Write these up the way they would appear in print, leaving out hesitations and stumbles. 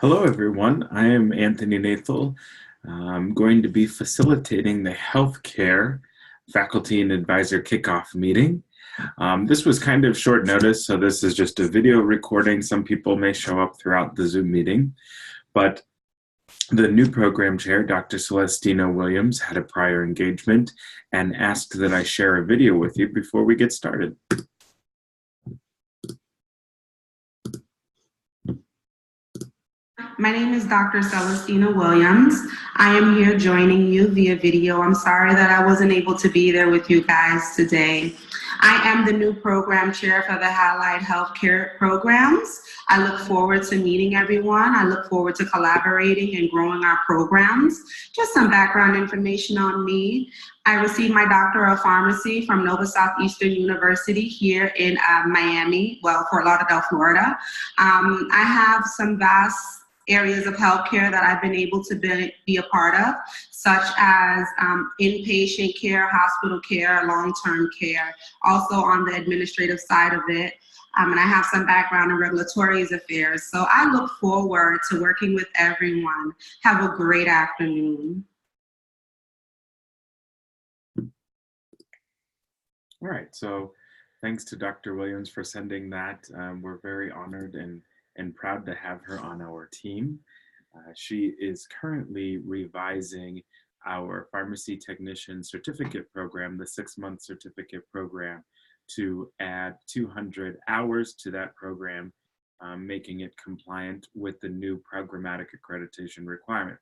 Hello, everyone. I am Anthony Nathel. I'm going to be facilitating the healthcare faculty and advisor kickoff meeting. This was kind of short notice, so this is just a video recording. Some people may show up throughout the Zoom meeting, but the new program chair, Dr. Serena Williams, had a prior engagement and asked that I share a video with you before we get started. My name is Dr. Celestina Williams. I am here joining you via video. I'm sorry that I wasn't able to be there with you guys today. I am the new program chair for the Allied Healthcare programs. I look forward to meeting everyone. I look forward to collaborating and growing our programs. Just some background information on me. I received my Doctor of Pharmacy from Nova Southeastern University here in Miami, Fort Lauderdale, Florida. I have some vast areas of healthcare that I've been able to be a part of, such as inpatient care, hospital care, long-term care, also on the administrative side of it. And I have some background in regulatory affairs. So I look forward to working with everyone. Have a great afternoon. All right, so thanks to Dr. Williams for sending that. We're very honored and proud to have her on our team. She is currently revising our pharmacy technician certificate program, the 6-month certificate program, to add 200 hours to that program, making it compliant with the new programmatic accreditation requirement.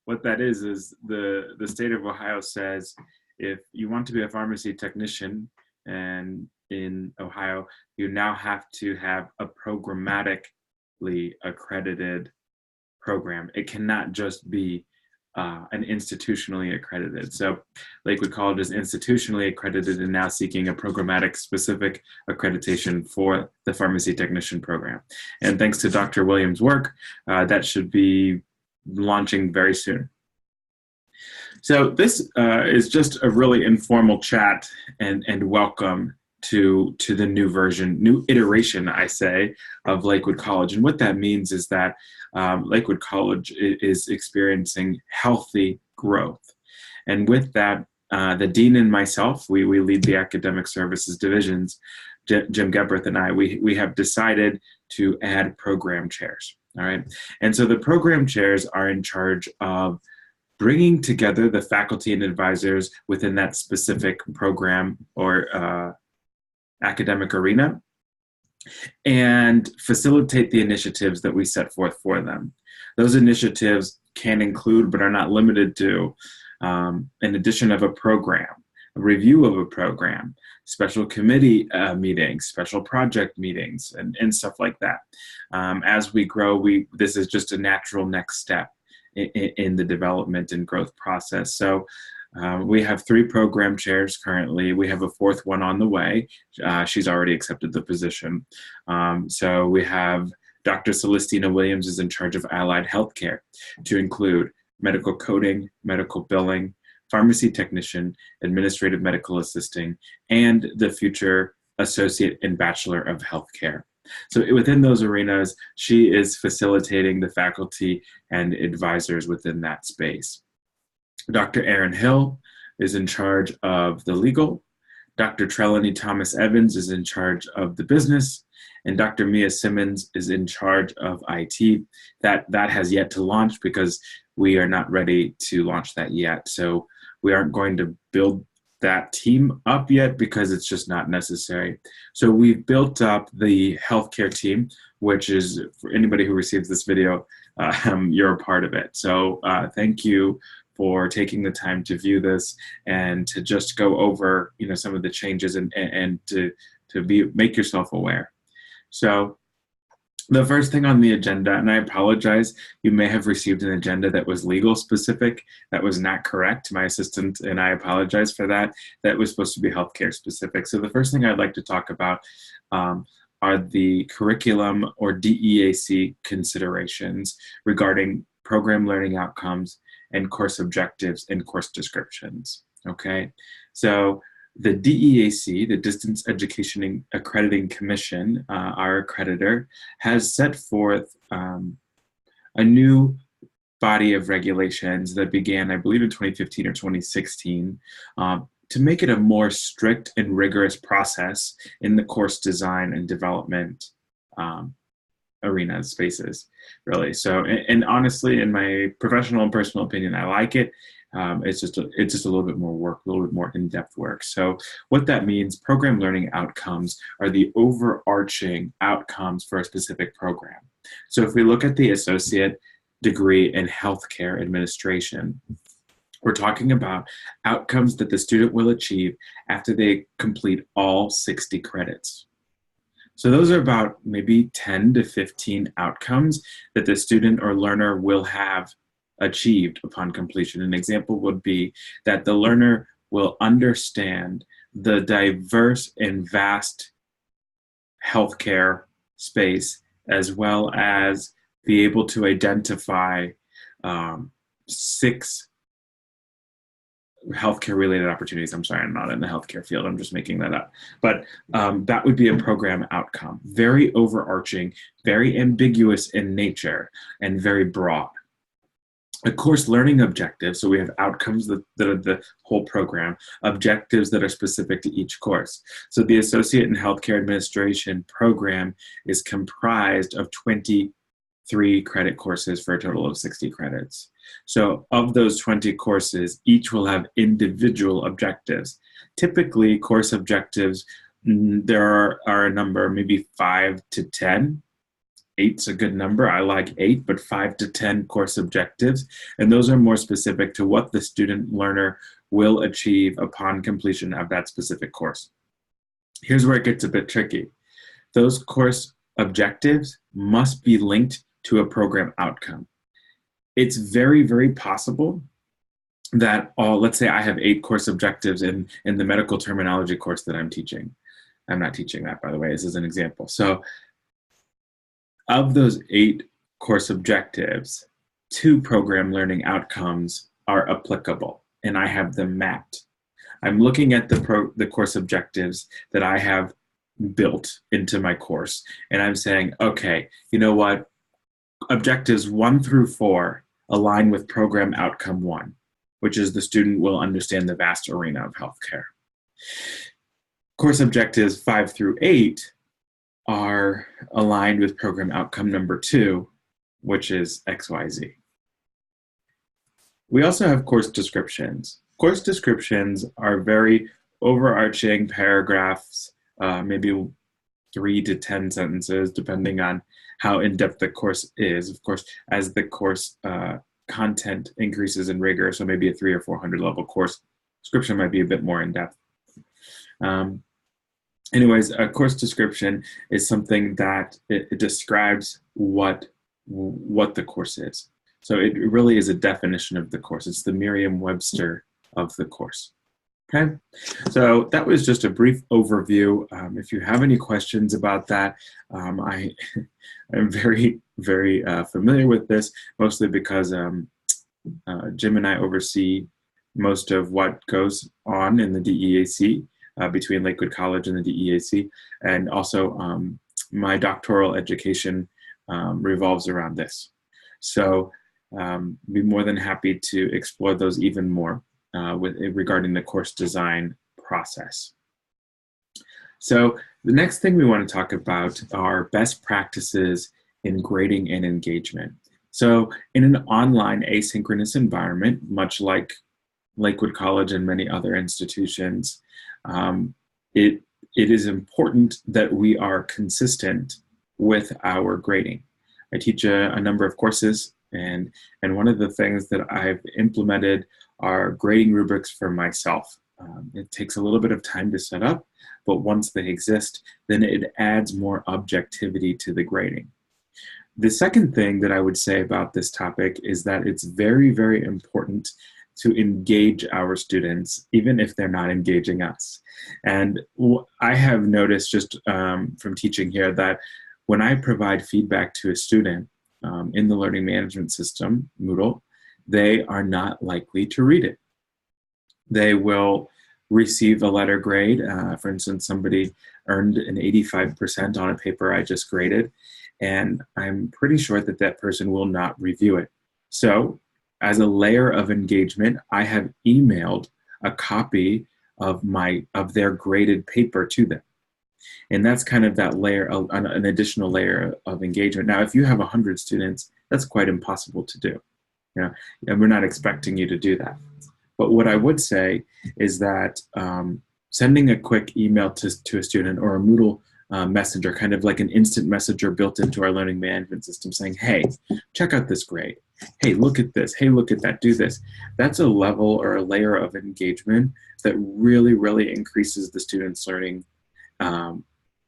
What that is the state of Ohio says if you want to be a pharmacy technician, and in Ohio, you now have to have a programmatically accredited program. It cannot just be an institutionally accredited. So Lakewood College is institutionally accredited and now seeking a programmatic specific accreditation for the pharmacy technician program. And thanks to Dr. Williams' work, that should be launching very soon. So this is just a really informal chat and welcome to the new version, new iteration, I say, of Lakewood College. And what that means is that Lakewood College is experiencing healthy growth. And with that, the dean and myself, we lead the academic services divisions, Jim Gebreth and I, we have decided to add program chairs, all right? And so the program chairs are in charge of bringing together the faculty and advisors within that specific program or academic arena and facilitate the initiatives that we set forth for them. Those initiatives can include, but are not limited to, an addition of a program, a review of a program, special committee meetings, special project meetings, and stuff like that. As we grow, this is just a natural next step in the development and growth process. So we have 3 program chairs currently. We have a 4th one on the way. She's already accepted the position. So we have Dr. Celestina Williams is in charge of allied healthcare, to include medical coding, medical billing, pharmacy technician, administrative medical assisting, and the future associate and bachelor of healthcare. So within those arenas, she is facilitating the faculty and advisors within that space. Dr. Aaron Hill is in charge of the legal. Dr. Trelawney Thomas Evans is in charge of the business. And Dr. Mia Simmons is in charge of IT. That has yet to launch because we are not ready to launch that yet. So we aren't going to build that team up yet because it's just not necessary. So we've built up the healthcare team, which is, for anybody who receives this video, you're a part of it. So thank you for taking the time to view this and to just go over, some of the changes and to make yourself aware. So the first thing on the agenda, and I apologize, you may have received an agenda that was legal specific. That was not correct. My assistant and I apologize for that. That was supposed to be healthcare specific. So the first thing I'd like to talk about are the curriculum or DEAC considerations regarding program learning outcomes and course objectives and course descriptions, okay? So the DEAC, the Distance Education Accrediting Commission, our accreditor, has set forth a new body of regulations that began, I believe, in 2015 or 2016, to make it a more strict and rigorous process in the course design and development arena spaces, really. So, and honestly, in my professional and personal opinion, I like it. It's just a little bit more work, a little bit more in-depth work. So what that means, program learning outcomes are the overarching outcomes for a specific program. So if we look at the associate degree in healthcare administration, we're talking about outcomes that the student will achieve after they complete all 60 credits. So those are about maybe 10 to 15 outcomes that the student or learner will have achieved upon completion. An example would be that the learner will understand the diverse and vast healthcare space, as well as be able to identify 6 healthcare related opportunities. I'm sorry, I'm not in the healthcare field. I'm just making that up. But that would be a program outcome. Very overarching, very ambiguous in nature, and very broad. A course learning objectives, so we have outcomes that are the whole program, objectives that are specific to each course. So the Associate in Healthcare Administration program is comprised of 23 credit courses for a total of 60 credits. So of those 20 courses, each will have individual objectives. Typically, course objectives, there are a number, maybe 5 to 10. 8's a good number. I like 8, but 5 to 10 course objectives. And those are more specific to what the student learner will achieve upon completion of that specific course. Here's where it gets a bit tricky. Those course objectives must be linked to a program outcome. It's very, very possible that let's say I have 8 course objectives in the medical terminology course that I'm teaching. I'm not teaching that, by the way. This is an example. So of those 8 course objectives, 2 program learning outcomes are applicable, and I have them mapped. I'm looking at the course objectives that I have built into my course, and I'm saying, okay, you know what? Objectives 1 through 4 align with program outcome 1, which is the student will understand the vast arena of healthcare. Course objectives 5 through 8 are aligned with program outcome number 2, which is XYZ. We also have course descriptions. Course descriptions are very overarching paragraphs, maybe 3 to 10 sentences, depending on how in-depth the course is. Of course, as the course content increases in rigor, so maybe a 300 or 400 level course description might be a bit more in-depth. Anyways, a course description is something that it describes what the course is. So it really is a definition of the course. It's the Merriam-Webster of the course. Okay, so that was just a brief overview. If you have any questions about that, I am very, very familiar with this, mostly because Jim and I oversee most of what goes on in the DEAC. Between Lakewood College and the DEAC, and also my doctoral education revolves around this. So be more than happy to explore those even more regarding the course design process. So the next thing we want to talk about are best practices in grading and engagement. So in an online asynchronous environment, much like Lakewood College and many other institutions, it is important that we are consistent with our grading. I teach a number of courses, and one of the things that I've implemented are grading rubrics for myself. It takes a little bit of time to set up, but once they exist, then it adds more objectivity to the grading. The second thing that I would say about this topic is that it's very, very important to engage our students, even if they're not engaging us. And I have noticed just from teaching here that when I provide feedback to a student in the learning management system, Moodle, they are not likely to read it. They will receive a letter grade. For instance, somebody earned an 85% on a paper I just graded, and I'm pretty sure that that person will not review it. So as a layer of engagement, I have emailed a copy of their graded paper to them. And that's kind of that layer, an additional layer of engagement. Now, if you have 100 students, that's quite impossible to do. And we're not expecting you to do that. But what I would say is that sending a quick email to a student or a Moodle messenger, kind of like an instant messenger built into our learning management system saying, hey, check out this grade. Hey, look at this. Hey, look at that. Do this. That's a level or a layer of engagement that really, really increases the student's learning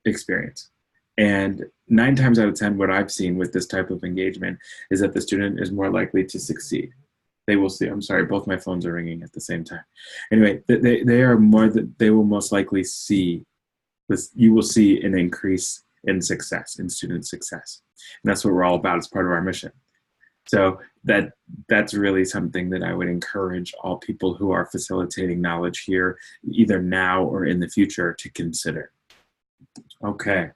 experience. And 9 times out of 10, what I've seen with this type of engagement is that the student is more likely to succeed. They will see. I'm sorry, both my phones are ringing at the same time. Anyway, they will most likely see this. You will see an increase in success, in student success, and that's what we're all about as part of our mission. So that's really something that I would encourage all people who are facilitating knowledge here, either now or in the future, to consider. Okay,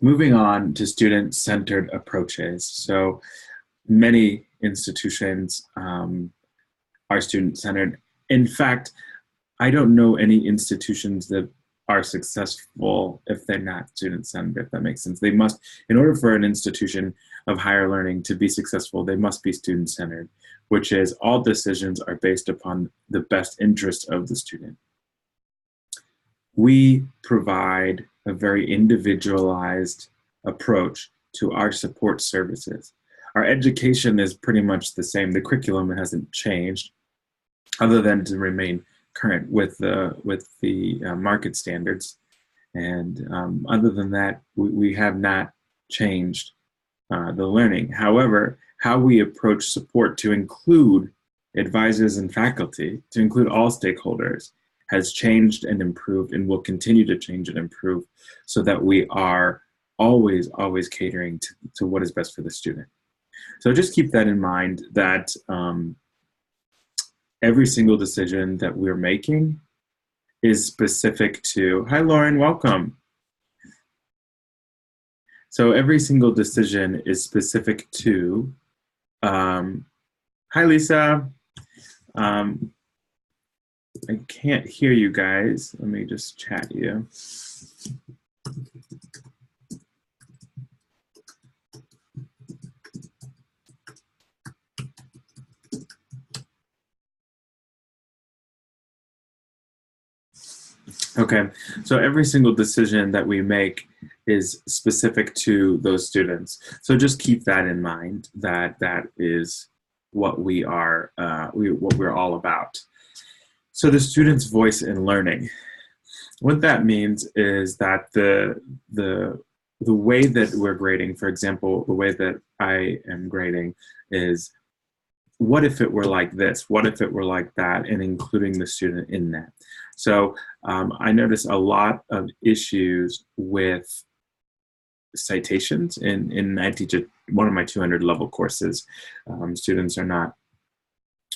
moving on to student-centered approaches. So many institutions are student-centered. In fact, I don't know any institutions that are successful if they're not student-centered, if that makes sense. They must, in order for an institution of higher learning to be successful, they must be student-centered, which is all decisions are based upon the best interest of the student. We provide a very individualized approach to our support services. Our education is pretty much the same. The curriculum hasn't changed, other than to remain current with the market standards. And other than that, we have not changed the learning. However, how we approach support to include advisors and faculty, to include all stakeholders, has changed and improved and will continue to change and improve so that we are always catering to what is best for the student. So just keep that in mind, that every single decision that we're making is specific to, hi Lauren, welcome. So every single decision is specific to, hi Lisa, I can't hear you guys. Let me just chat you. Okay, so every single decision that we make is specific to those students. So just keep that in mind, that that is what we are, what we're all about. So the student's voice in learning. What that means is that the way that we're grading, for example, the way that I am grading is, what if it were like this? What if it were like that? And including the student in that. So I notice a lot of issues with citations in I teach one of my 200 level courses. Students are not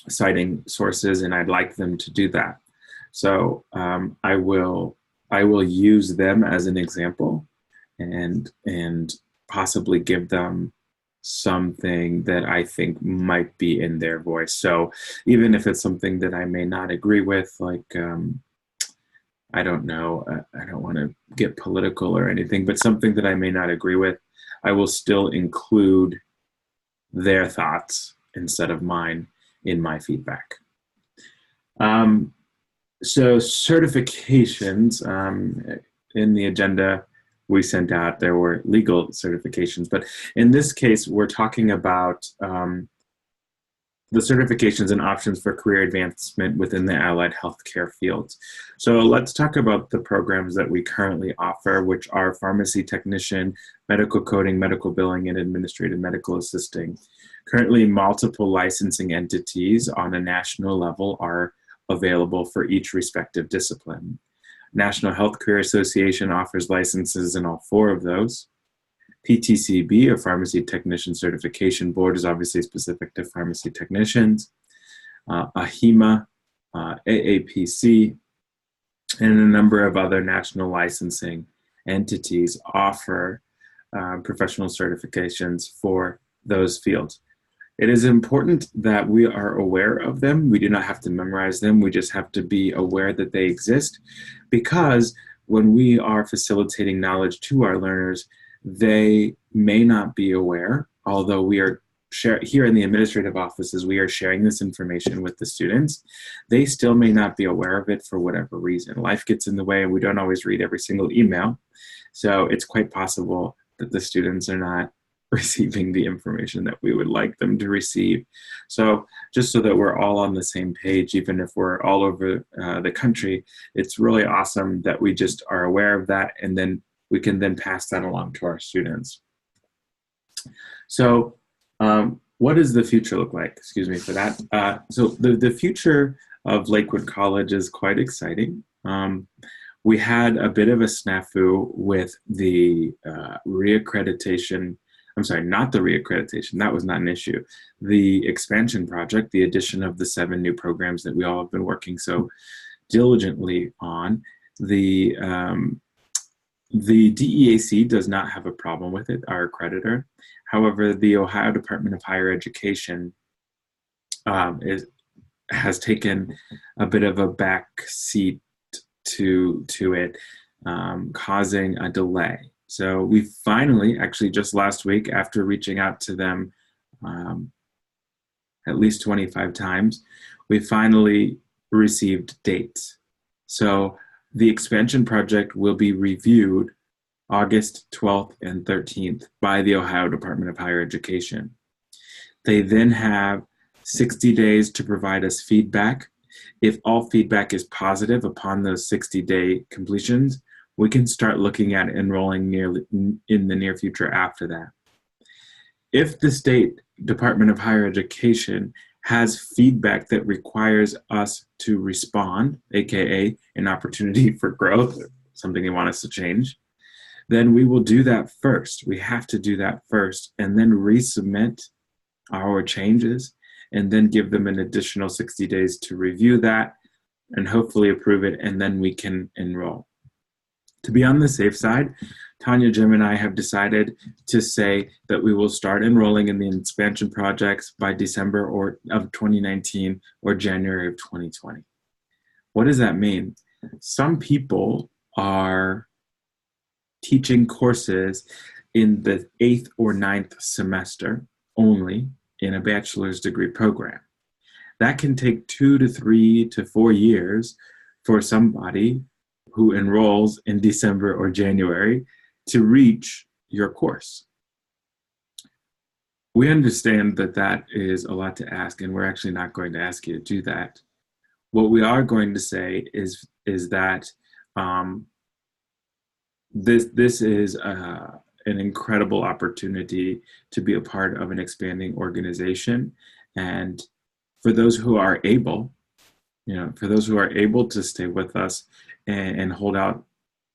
citing sources, and I'd like them to do that. So I will use them as an example and possibly give them something that I think might be in their voice. So even if it's something that I may not agree with, like, I don't know, I don't want to get political or anything, but something that I may not agree with, I will still include their thoughts instead of mine in my feedback. So certifications, in the agenda we sent out, there were legal certifications, but in this case, we're talking about the certifications and options for career advancement within the allied healthcare fields. So let's talk about the programs that we currently offer, which are pharmacy technician, medical coding, medical billing, and administrative medical assisting. Currently, multiple licensing entities on a national level are available for each respective discipline. National Health Career Association offers licenses in all 4 of those. PTCB, or Pharmacy Technician Certification Board, is obviously specific to pharmacy technicians. AHIMA, AAPC, and a number of other national licensing entities offer professional certifications for those fields. It is important that we are aware of them. We do not have to memorize them. We just have to be aware that they exist, because when we are facilitating knowledge to our learners, they may not be aware, although we are here in the administrative offices, we are sharing this information with the students. They still may not be aware of it for whatever reason. Life gets in the way and we don't always read every single email. So it's quite possible that the students are not receiving the information that we would like them to receive. So just so that we're all on the same page, even if we're all over the country, it's really awesome that we just are aware of that, and then we can then pass that along to our students. So what does the future look like? Excuse me for that. So the future of Lakewood College is quite exciting. We had a bit of a snafu with the reaccreditation. I'm sorry, not the reaccreditation. That was not an issue. The expansion project, the addition of the 7 new programs that we all have been working so diligently on. The DEAC does not have a problem with it, our accreditor. However, the Ohio Department of Higher Education has taken a bit of a back seat to it, causing a delay. So we finally, actually just last week, after reaching out to them at least 25 times, we finally received dates. So the expansion project will be reviewed August 12th and 13th by the Ohio Department of Higher Education. They then have 60 days to provide us feedback. If all feedback is positive upon those 60-day completions, we can start looking at enrolling in the near future after that. If the State Department of Higher Education has feedback that requires us to respond, aka an opportunity for growth, something they want us to change, then we will do that first. We have to do that first and then resubmit our changes and then give them an additional 60 days to review that and hopefully approve it, and then we can enroll. To be on the safe side, Tanya, Jim, and I have decided to say that we will start enrolling in the expansion projects by December of 2019 or January of 2020. What does that mean? Some people are teaching courses in the 8th or 9th semester only in a bachelor's degree program. That can take 2 to 3 to 4 years for somebody who enrolls in December or January to reach your course. We understand that that is a lot to ask, and we're actually not going to ask you to do that. What we are going to say is that this is an incredible opportunity to be a part of an expanding organization, and for those who are able, to stay with us and hold out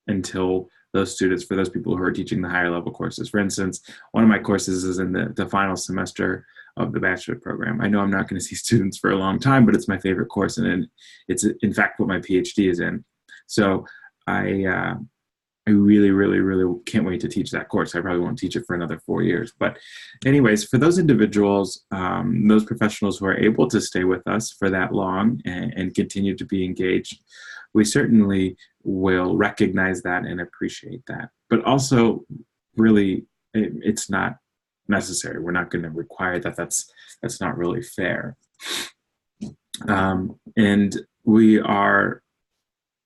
until those students, for those people who are teaching the higher level courses. For instance, one of my courses is in the final semester of the bachelor program. I know I'm not going to see students for a long time, but it's my favorite course, and it's in fact what my PhD is in. So I really, really, really can't wait to teach that course. I probably won't teach it for another 4 years. But anyways, for those individuals, those professionals who are able to stay with us for that long and continue to be engaged, we certainly will recognize that and appreciate that. But also, really, it's not necessary. We're not going to require that. That's not really fair. And we are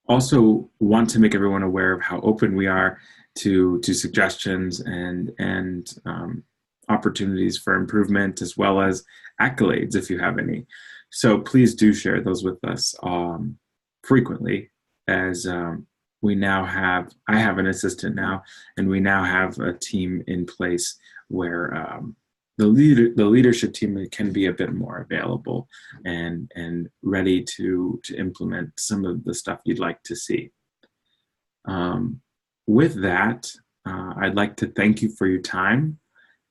also want to make everyone aware of how open we are to suggestions and opportunities for improvement, as well as accolades if you have any. So please do share those with us frequently, as I have an assistant now, and we now have a team in place where the leadership team can be a bit more available and ready to implement some of the stuff you'd like to see. With that, I'd like to thank you for your time,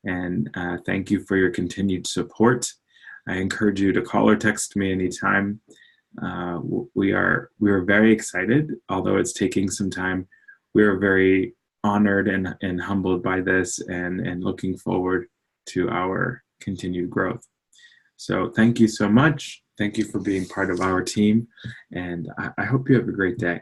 and thank you for your continued support. I encourage you to call or text me anytime. We are very excited, although it's taking some time. We are very honored and humbled by this and looking forward to our continued growth. So thank you so much. Thank you for being part of our team, and I hope you have a great day.